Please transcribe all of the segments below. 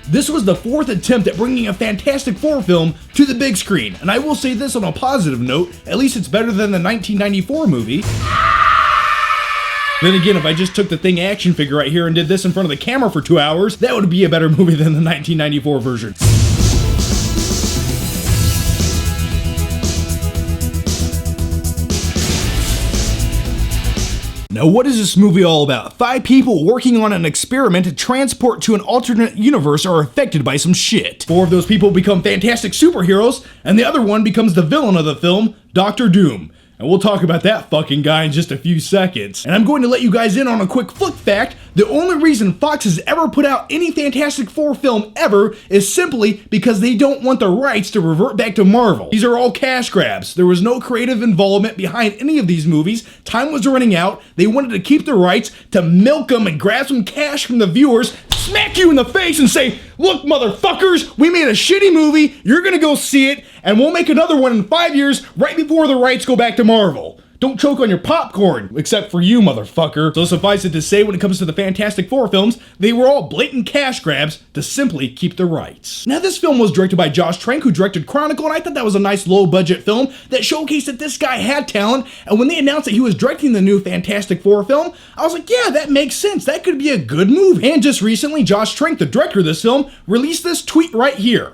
This was the 4th attempt at bringing a Fantastic Four film to the big screen, and I will say this on a positive note, at least it's better than the 1994 movie. Then again, if I just took the Thing action figure right here and did this in front of the camera for 2 hours, that would be a better movie than the 1994 version. Now, what is this movie all about? 5 people working on an experiment to transport to an alternate universe are affected by some shit. 4 of those people become fantastic superheroes, and the other one becomes the villain of the film, Dr. Doom. And we'll talk about that fucking guy in just a few seconds. And I'm going to let you guys in on a quick flick fact. The only reason Fox has ever put out any Fantastic Four film ever is simply because they don't want the rights to revert back to Marvel. These are all cash grabs. There was no creative involvement behind any of these movies. Time was running out. They wanted to keep the rights to milk them and grab some cash from the viewers, smack you in the face and say, look motherfuckers, we made a shitty movie, you're gonna go see it, and we'll make another one in 5 years right before the rights go back to Marvel. Don't choke on your popcorn, except for you, motherfucker. So suffice it to say, when it comes to the Fantastic Four films, they were all blatant cash grabs to simply keep the rights. Now, this film was directed by Trank, who directed Chronicle, and I thought that was a nice low-budget film that showcased that this guy had talent, and when they announced that he was directing the new Fantastic Four film, I was like, yeah, that makes sense. That could be a good movie. And just recently, Trank, the director of this film, released this tweet right here.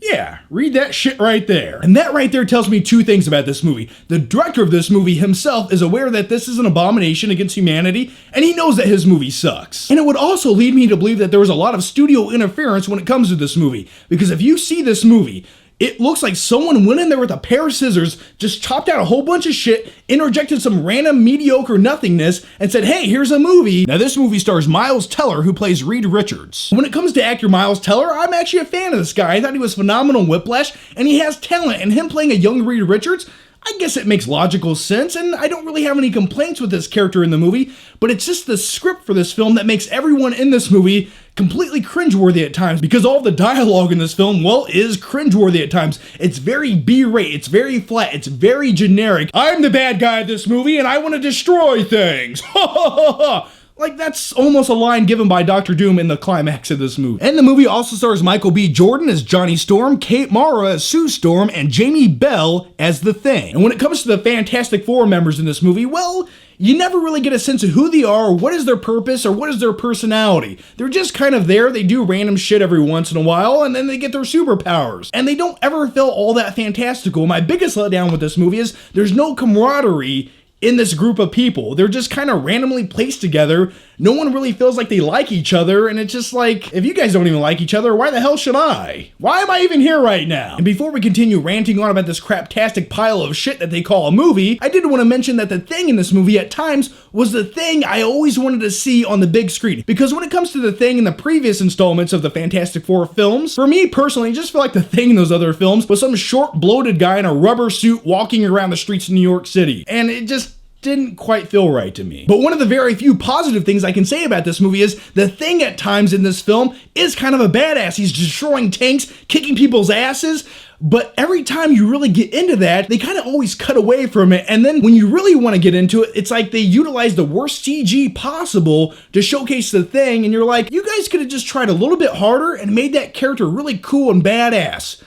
Yeah, read that shit right there. And that right there tells me 2 things about this movie. The director of this movie himself is aware that this is an abomination against humanity, and he knows that his movie sucks. And it would also lead me to believe that there was a lot of studio interference when it comes to this movie. Because if you see this movie, it looks like someone went in there with a pair of scissors, just chopped out a whole bunch of shit, interjected some random mediocre nothingness, and said, hey, here's a movie. Now, this movie stars Miles Teller, who plays Reed Richards. When it comes to actor Miles Teller, I'm actually a fan of this guy. I thought he was phenomenal in Whiplash, and he has talent, and him playing a young Reed Richards, I guess it makes logical sense, and I don't really have any complaints with this character in the movie, but it's just the script for this film that makes everyone in this movie completely cringeworthy at times, because all the dialogue in this film, well, is cringeworthy at times. It's very B-rate, it's very flat, it's very generic. I'm the bad guy of this movie, and I want to destroy things. Ha ha ha ha. Like, that's almost a line given by Dr. Doom in the climax of this movie. And the movie also stars Michael B. Jordan as Johnny Storm, Kate Mara as Sue Storm, and Jamie Bell as The Thing. And when it comes to the Fantastic Four members in this movie, well, you never really get a sense of who they are, or what is their purpose, or what is their personality. They're just kind of there, they do random shit every once in a while, and then they get their superpowers. And they don't ever feel all that fantastical. My biggest letdown with this movie is there's no camaraderie in this group of people. They're just kind of randomly placed together. No one really feels like they like each other, and it's just like, if you guys don't even like each other, why the hell should I? Why am I even here right now? And before we continue ranting on about this craptastic pile of shit that they call a movie, I did want to mention that the Thing in this movie at times was the thing I always wanted to see on the big screen. Because when it comes to the Thing in the previous installments of the Fantastic Four films, for me personally, I just feel like the Thing in those other films was some short, bloated guy in a rubber suit walking around the streets of New York City. And it just didn't quite feel right to me. But one of the very few positive things I can say about this movie is the Thing at times in this film is kind of a badass. He's destroying tanks, kicking people's asses, but every time you really get into that, they kind of always cut away from it, and then when you really want to get into it, it's like they utilize the worst CG possible to showcase the Thing, and you're like, you guys could have just tried a little bit harder and made that character really cool and badass.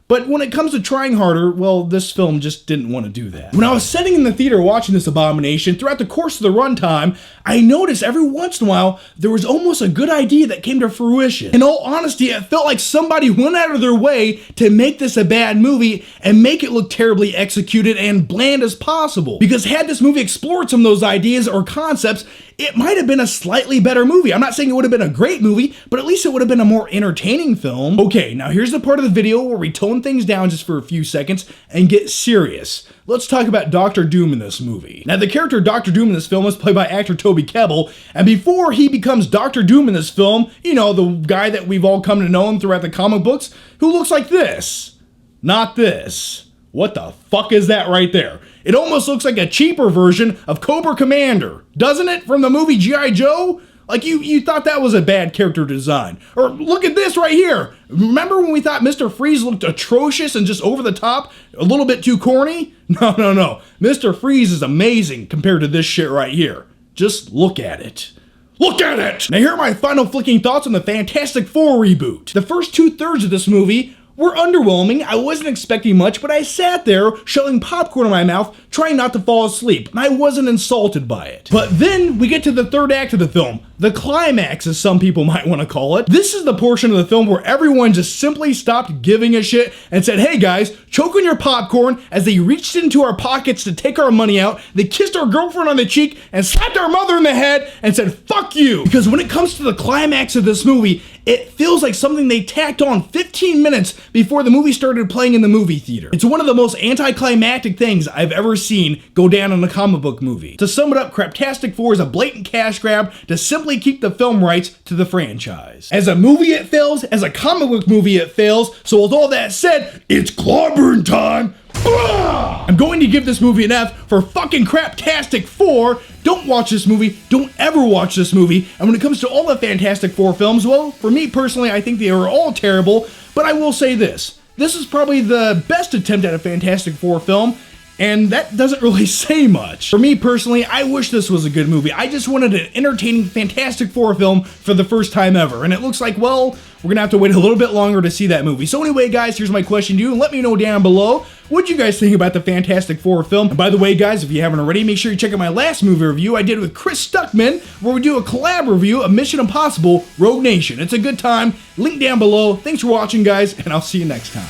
But when it comes to trying harder, well, this film just didn't want to do that. When I was sitting in the theater watching this abomination, throughout the course of the runtime, I noticed every once in a while, there was almost a good idea that came to fruition. In all honesty, it felt like somebody went out of their way to make this a bad movie and make it look terribly executed and bland as possible. Because had this movie explored some of those ideas or concepts, it might have been a slightly better movie. I'm not saying it would have been a great movie, but at least it would have been a more entertaining film. Okay, now here's the part of the video where we tone things down just for a few seconds and get serious. Let's talk about Dr. Doom in this movie. Now, the character Dr. Doom in this film is played by actor Toby Kebbell, and before he becomes Dr. Doom in this film, you know, the guy that we've all come to know him throughout the comic books, who looks like this. Not this. What the fuck is that right there? It almost looks like a cheaper version of Cobra Commander, doesn't it, from the movie G.I. Joe? Like, you thought that was a bad character design. Or look at this right here. Remember when we thought Mr. Freeze looked atrocious and just over the top, a little bit too corny? No. Mr. Freeze is amazing compared to this shit right here. Just look at it. Look at it! Now here are my final flicking thoughts on the Fantastic Four reboot. The first 2/3 of this movie were underwhelming. I wasn't expecting much, but I sat there shoving popcorn in my mouth, trying not to fall asleep, and I wasn't insulted by it. But then we get to the third act of the film, the climax as some people might want to call it. This is the portion of the film where everyone just simply stopped giving a shit and said, hey guys, choke on your popcorn, as they reached into our pockets to take our money out, they kissed our girlfriend on the cheek and slapped our mother in the head and said, fuck you. Because when it comes to the climax of this movie, it feels like something they tacked on 15 minutes before the movie started playing in the movie theater. It's one of the most anticlimactic things I've ever seen go down in a comic book movie. To sum it up, Craptastic 4 is a blatant cash grab to simply keep the film rights to the franchise. As a movie it fails, as a comic book movie it fails, so with all that said, it's clobbering time! I'm going to give this movie an F for fucking Craptastic 4. Don't watch this movie. Don't ever watch this movie. And when it comes to all the Fantastic Four films, well, for me personally, I think they are all terrible. But I will say this. This is probably the best attempt at a Fantastic Four film. And that doesn't really say much. For me personally, I wish this was a good movie. I just wanted an entertaining Fantastic Four film for the first time ever. And it looks like, well, we're gonna have to wait a little bit longer to see that movie. So anyway, guys, here's my question to you. And let me know down below, what you guys think about the Fantastic Four film? And by the way, guys, if you haven't already, make sure you check out my last movie review I did with Chris Stuckman, where we do a collab review of Mission Impossible Rogue Nation. It's a good time. Link down below. Thanks for watching, guys, and I'll see you next time.